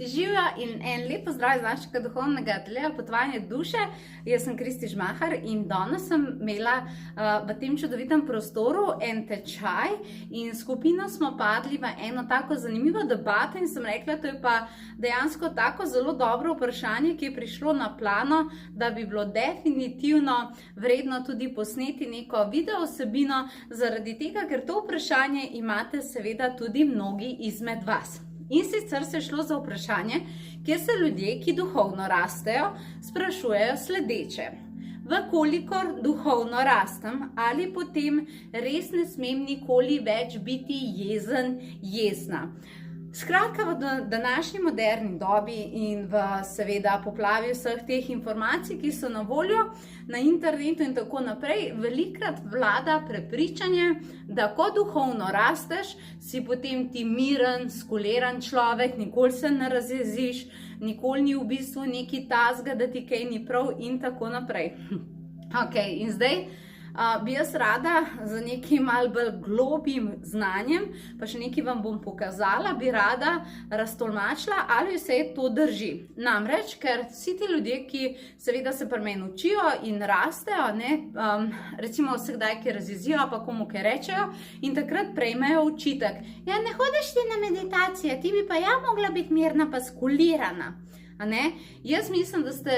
Živijo in en lep pozdrav iz našega duhovnega ateljeja Potovanje duše. Jaz sem Kristi Žmahar in danes sem imela v tem čudovitem prostoru en tečaj in skupino smo padli v eno tako zanimivo debato in sem rekla, to je pa dejansko tako zelo dobro vprašanje, ki je prišlo na plano, da bi bilo definitivno vredno tudi posneti neko video vsebino, zaradi tega, ker to vprašanje imate seveda tudi mnogi izmed vas. In sicer se je šlo za vprašanje, kjer se ljudje, ki duhovno rastejo, sprašujejo sledeče. Vkolikor duhovno rastem, ali potem res ne smem nikoli več biti jezen, jezna? Skratka, v današnji moderni dobi in v seveda poplavi vseh teh informacij, ki so na voljo na internetu in tako naprej, velikrat vlada prepričanje, da ko duhovno rasteš, si potem ti miren, skuliran človek, nikoli se ne razjeziš, nikoli ni v bistvu neki tazga, da ti kaj ni prav in tako naprej. Ok, in zdaj bi jaz rada z nekim malo bolj globim znanjem, pa še nekaj vam bom pokazala, bi rada raztolmačila, ali vse to drži. Namreč, ker vsi ti ljudje, ki seveda se pri meni učijo in rastejo, recimo vsakdaj, ki razjezijo, pa komu kaj rečejo, in takrat prejmejo očitek. Ja, ne hodiš ti na meditacije, ti bi pa ja mogla biti mirna pa skulirana. Jaz mislim, da ste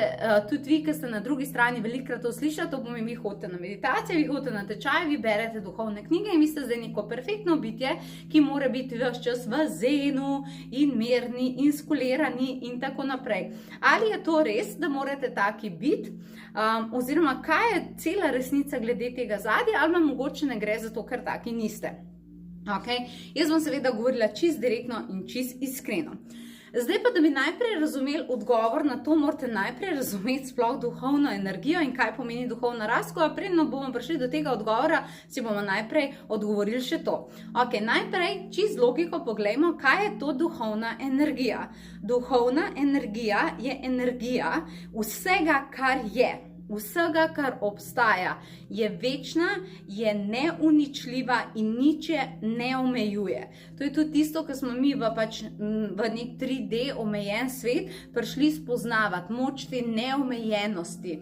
tudi vi, ki ste na drugi strani velikrat to slišali, to pomeni, vi hodite na meditacije, vi hodite na tečaje, vi berete duhovne knjige in vi ste zdaj neko perfektno bitje, ki mora biti ves čas v zenu in mirni in skulirani in tako naprej. Ali je to res, da morate taki biti, oziroma kaj je cela resnica glede tega zadnje, ali vam mogoče ne gre za to, ker taki niste. Jaz bom seveda govorila čist direktno in čist iskreno. Zdaj pa, da bi najprej razumeli odgovor na to, morate najprej razumeti sploh duhovno energijo in kaj pomeni duhovna rast, ko predno bomo prišli do tega odgovora, si bomo najprej odgovorili še to. Najprej čist logiko poglejmo, kaj je to duhovna energija. Duhovna energija je energija vsega, kar je. Vsega, kar obstaja, je večna, je neuničljiva in niče ne omejuje. To je tudi tisto, kar smo mi v nek 3D omejen svet prišli spoznavati, moč te neomejenosti.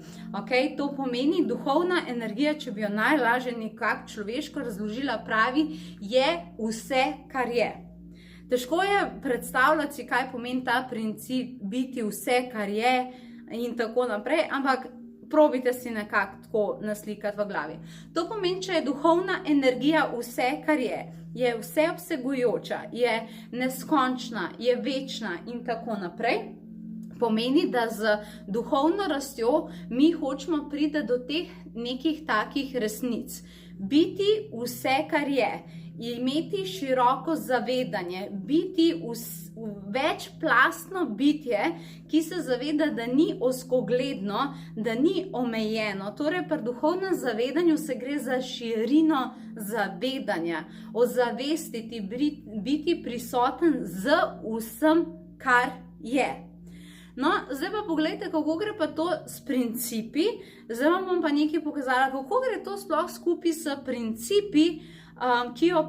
To pomeni, duhovna energija, če bi jo najlažje nekako človeško razložila, pravi, je vse, kar je. Težko je predstavljati si, kaj pomeni ta princip biti vse, kar je in tako naprej, ampak probite si nekako tako naslikati v glavi. To pomeni, če je duhovna energija vse, kar je vseobsegujoča, je neskončna, je večna in tako naprej, pomeni, da z duhovno rastjo mi hočemo priti do teh nekih takih resnic. Biti vse, kar je, imeti široko zavedanje, biti večplastno bitje, ki se zaveda, da ni ozkogledno, da ni omejeno. Torej, pri duhovnem zavedanju se gre za širino zavedanja, ozavestiti, biti prisoten z vsem, kar je. No, zdaj pa pogledajte, kako gre pa to s principi. Zdaj vam bom pa nekaj pokazala, kako gre to sploh skupaj s principi, ki jo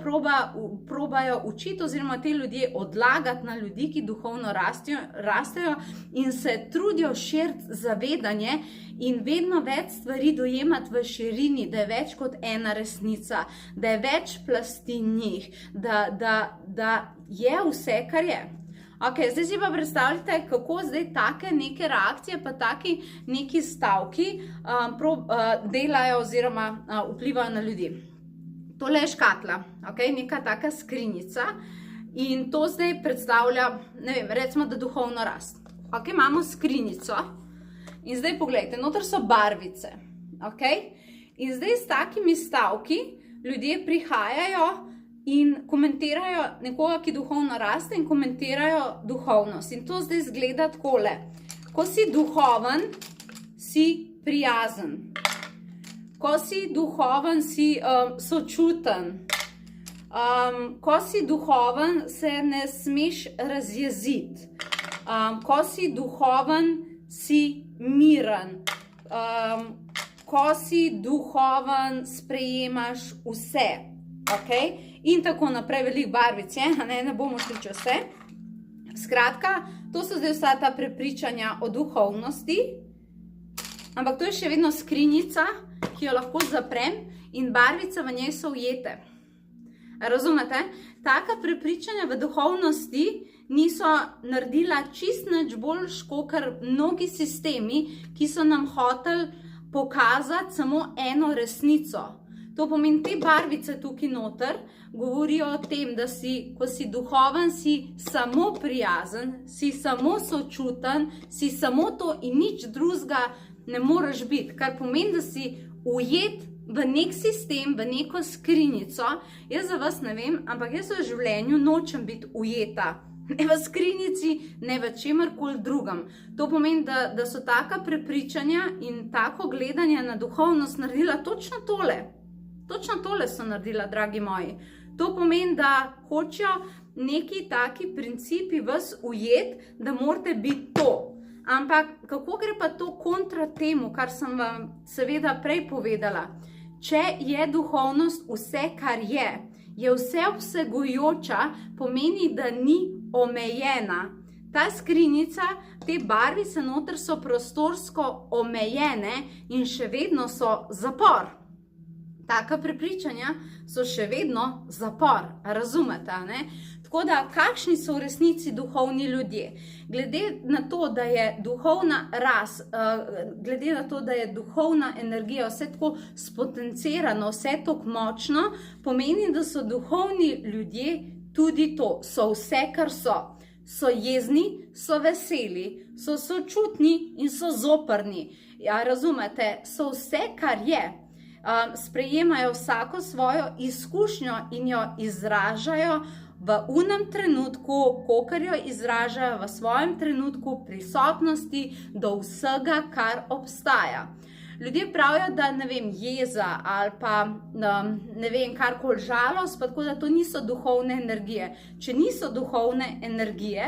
probajo učiti oziroma te ljudje odlagati na ljudi, ki duhovno rastejo in se trudijo širiti zavedanje in vedno več stvari dojemati v širini, da je več kot ena resnica, da je več plasti njih, da je vse, kar je. Zdaj si pa predstavljate, kako zdaj take neke reakcije, pa taki neki stavki delajo oziroma vplivajo na ljudi. Tole je škatla, neka taka skrinjica in to zdaj predstavlja, ne vem, recimo, da duhovno rast. Imamo skrinjico in zdaj pogledajte, noter so barvice. In zdaj s takimi stavki ljudje prihajajo in komentirajo nekoga, ki duhovno raste in komentirajo duhovnost. In to zdaj zgleda takole. Ko si duhoven, si prijazen. Ko si duhoven, si sočuten. Ko si duhoven, se ne smeš razjeziti. Ko si duhoven, si miren. Ko si duhoven, sprejemaš vse. In tako naprej, veliko barvic je, ne bomo šli čez vse. Skratka, to so zdaj vsa ta prepričanja o duhovnosti, ampak to je še vedno skrinjica, ki jo lahko zaprem in barvice v njej so ujete. Razumete? Taka prepričanja v duhovnosti niso naredila čist nič boljš, kakor mnogi sistemi, ki so nam hoteli pokazati samo eno resnico. To pomeni, te barvice tukaj noter govorijo o tem, da si, ko si duhoven, si samo prijazen, si samo sočuten, si samo to in nič drugega ne moreš biti. Kar pomeni, da si ujet v nek sistem, v neko skrinjico. Jaz za vas ne vem, ampak jaz v življenju nočem biti ujeta. Ne v skrinjici, ne v čemerkoli drugem. To pomeni, da so taka prepričanja in tako gledanje na duhovnost naredila točno tole. Točno tole so naredila, dragi moji. To pomeni, da hočejo neki taki principi vas ujet, da morate biti to. Ampak kako gre pa to kontra temu, kar sem vam seveda prej povedala? Če je duhovnost vse, kar je vseobsegujoča, pomeni, da ni omejena. Ta skrinjica, te barvice noter so prostorsko omejene in še vedno so zapor. Taka prepričanja so še vedno zapor, razumete, ne? Tako da, kakšni so v resnici duhovni ljudje? Glede na to, da je duhovna glede na to, da je duhovna energija vse tako spotencirano, vse tako močno, pomeni, da so duhovni ljudje tudi to, so vse, kar so. So jezni, so veseli, so sočutni in so zoprni. Ja, razumete, so vse, kar je. Sprejemajo vsako svojo izkušnjo in jo izražajo v unem trenutku, kakor jo izražajo v svojem trenutku prisotnosti do vsega, kar obstaja. Ljudje pravijo, da ne vem, jeza ali pa ne vem, karkoli žalost, pa tako da to niso duhovne energije. Če niso duhovne energije,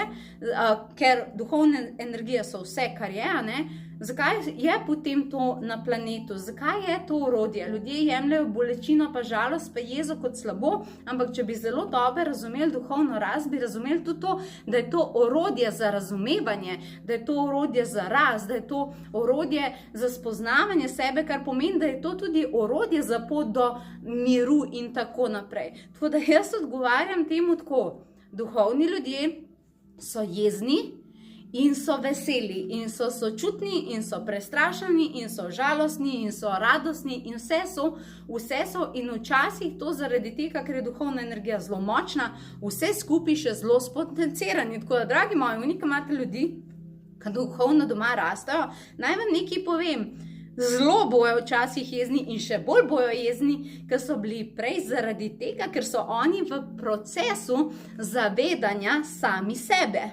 ker duhovne energije so vse, kar je, ne? Zakaj je potem to na planetu? Zakaj je to orodje? Ljudje jemljajo bolečino pa žalost pa jezo kot slabo, ampak če bi zelo dobro razumeli duhovno rast, bi razumeli tudi to, da je to orodje za razumevanje, da je to orodje za rast, da je to orodje za spoznavanje sebe, kar pomeni, da je to tudi orodje za pot do miru in tako naprej. Tako da jaz odgovarjam temu tako, duhovni ljudje so jezni, in so veseli, in so sočutni, in so prestrašeni, in so žalostni, in so radostni, in vse so, in včasih to zaradi tega, ker je duhovna energija zelo močna, vse skupaj še zelo spotencirani. Tako da, dragi moji, unika imate ljudi, ki duhovno doma rastejo, naj vam nekaj povem, zelo bojo včasih jezni in še bolj bojo jezni, ker so bili prej zaradi tega, ker so oni v procesu zavedanja sami sebe.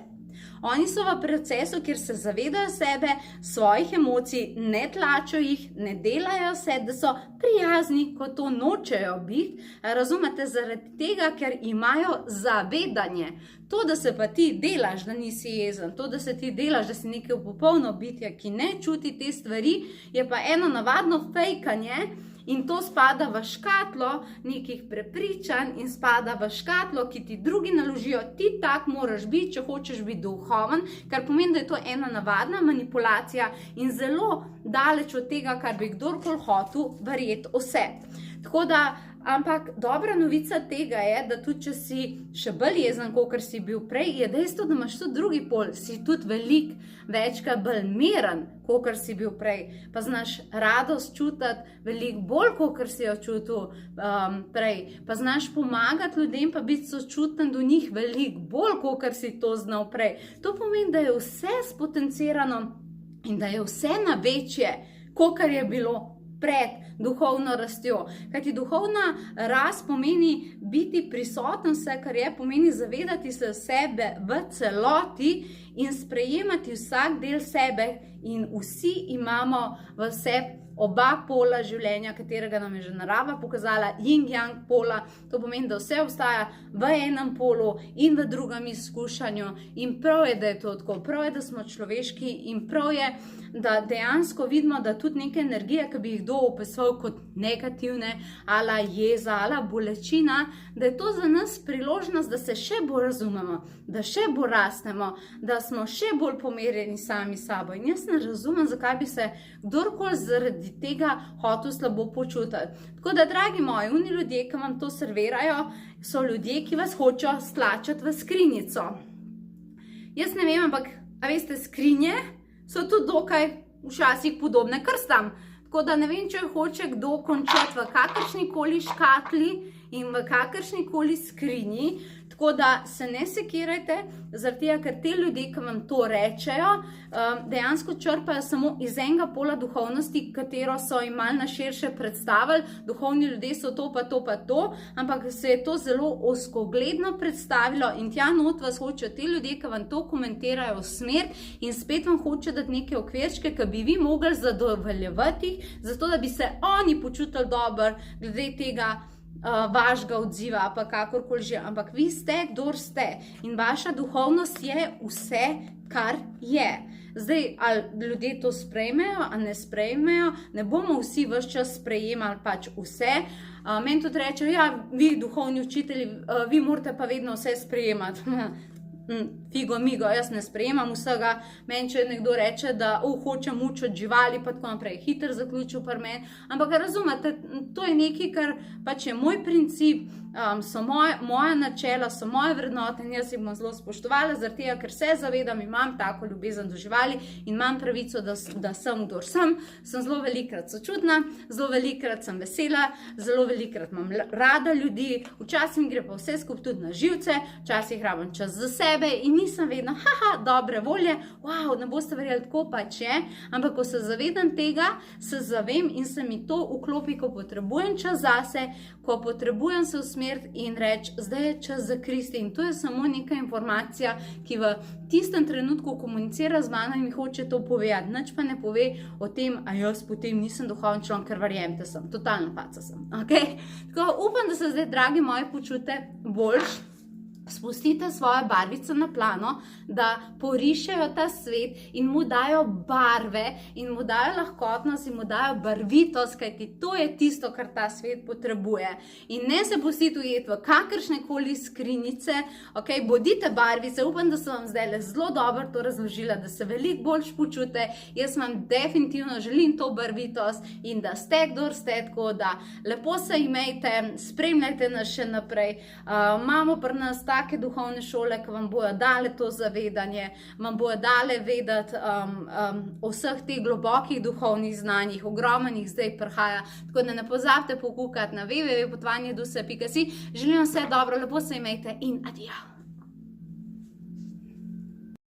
Oni so v procesu, kjer se zavedajo sebe, svojih emocij, ne tlačijo jih, ne delajo se, da so prijazni, ko to nočejo biti. Razumete, zaradi tega, ker imajo zavedanje. To, da se pa ti delaš, da nisi jezen, to, da se ti delaš, da si nekaj popolno bitje, ki ne čuti te stvari, je pa eno navadno fejkanje. In to spada v škatlo nekih prepričanj in spada v škatlo, ki ti drugi naložijo, ti tak moraš biti, če hočeš biti duhoven, kar pomeni, da je to ena navadna manipulacija in zelo daleč od tega, kar bi kdorkoli hotel verjeti vse. Tako da, ampak dobra novica tega je, da tudi če si še bolj jezen, kakor si bil prej, je dejstvo, da imaš tudi drugi pol, si tudi veliko večkrat bolj miren, kakor si bil prej, pa znaš radost čutiti veliko bolj, kakor si jo čutil prej, pa znaš pomagati ljudem, pa biti sočuten do njih veliko bolj, kakor si to znal prej. To pomeni, da je vse spotencirano in da je vse na večje, kakor je bilo pred duhovno rastjo. Kajti duhovna rast pomeni biti prisoten vse, kar je, pomeni zavedati se sebe v celoti in sprejemati vsak del sebe in vsi imamo v sebi oba pola življenja, katerega nam je že narava pokazala, yin-yang pola. To pomeni, da vse obstaja v enem polu in v drugem izkušanju in prav je, da je to tako, prav je, da smo človeški in prav je, da dejansko vidimo, da tudi neke energije, ki bi jih kdo opisoval kot negativne, ali jeza, ali bolečina, da je to za nas priložnost, da se še bolj razumemo, da še bolj rastemo, da smo še bolj pomirjeni sami sabo. In jaz ne razumem, zakaj bi se kdorkoli zaradi tega hotel slabo počutiti. Tako da, dragi moji, oni ljudje, ki vam to servirajo, so ljudje, ki vas hočejo stlačiti v skrinjico. Jaz ne vem, ampak, a veste, skrinje so tudi dokaj včasih podobne krstam. Tako da ne vem, če hoče kdo končati v kakršnikoli škatli in v kakršnikoli skrinji. Tako da se ne sekirajte, zaradi tega, ker te ljudje, ki vam to rečejo, dejansko črpajo samo iz enega pola duhovnosti, katero so jim malo na širše predstavili. Duhovni ljudje so to pa to pa to, ampak se je to zelo ozkogledno predstavilo in tja not vas hočejo te ljudje, ki vam to komentirajo v smer in spet vam hoče dati neke okvirčke, ki bi vi mogli zadovoljevati, zato da bi se oni počutili dobro glede tega vašega odziva, pa kakorkoli že, ampak vi ste, kdor ste in vaša duhovnost je vse, kar je. Zdaj, ali ljudje to sprejmejo, ali ne sprejmejo, ne bomo vsi ves čas sprejemali pač vse. Meni tudi rečejo, ja, vi duhovni učitelji, vi morate pa vedno vse sprejemati. Figo, migo, jaz ne sprejemam vsega. Meni, če nekdo reče, da hoče mučiti živali, pa tako naprej, hitro zaključil pri meni. Ampak razumete, to je nekaj, kar pač je moj princip, so moja načela, so moje vrednote in jaz jih bom zelo spoštovala, zaradi tega, ker se zavedam, imam tako ljubezen do živali in imam pravico, da sem, kdor sem. Sem zelo velikrat sočutna, zelo velikrat sem vesela, zelo velikrat imam rada ljudi, včasih mi gre pa vse skupaj tudi na živce, včasih rabim čas za sebe in nisem vedno, dobre volje, wow, ne boste verjeli, tako pač je, ampak ko se zavedam tega, se zavem in se mi to vklopi, ko potrebujem čas zase, ko potrebujem se usmeriti in reči, zdaj je čas za Kristi in to je samo neka informacija, ki v tistem trenutku komunicira z mano in mi hoče to povedati, nič pa ne pove o tem, a jaz potem nisem duhovni človek, ker verjemite sem, totalna faca sem, ok? Tako upam, da se zdaj, dragi moji, počute boljš. Spustite svoje barvice na plano, da porišejo ta svet in mu dajo barve in mu dajo lahkotnost in mu dajo barvitost, kajti to je tisto, kar ta svet potrebuje. In ne se pustiti ujeti v kakršnekoli skrinjice, ok, bodite barvice, upam, da sem vam zdaj zelo dobro to razložila, da se veliko bolj počute, jaz vam definitivno želim to barvitost in da ste, kdor ste, tako da lepo se imejte, spremljajte nas še naprej, imamo pri nas take duhovne šole, ki vam bojo dale to zavedanje, vam bojo dale vedeti o vseh teh globokih duhovnih znanjih, ogromno jih zdaj prihaja, tako da ne pozabite pokukati na www.potovanjeduse.si. Želim vse dobro, lepo se imejte in adijo.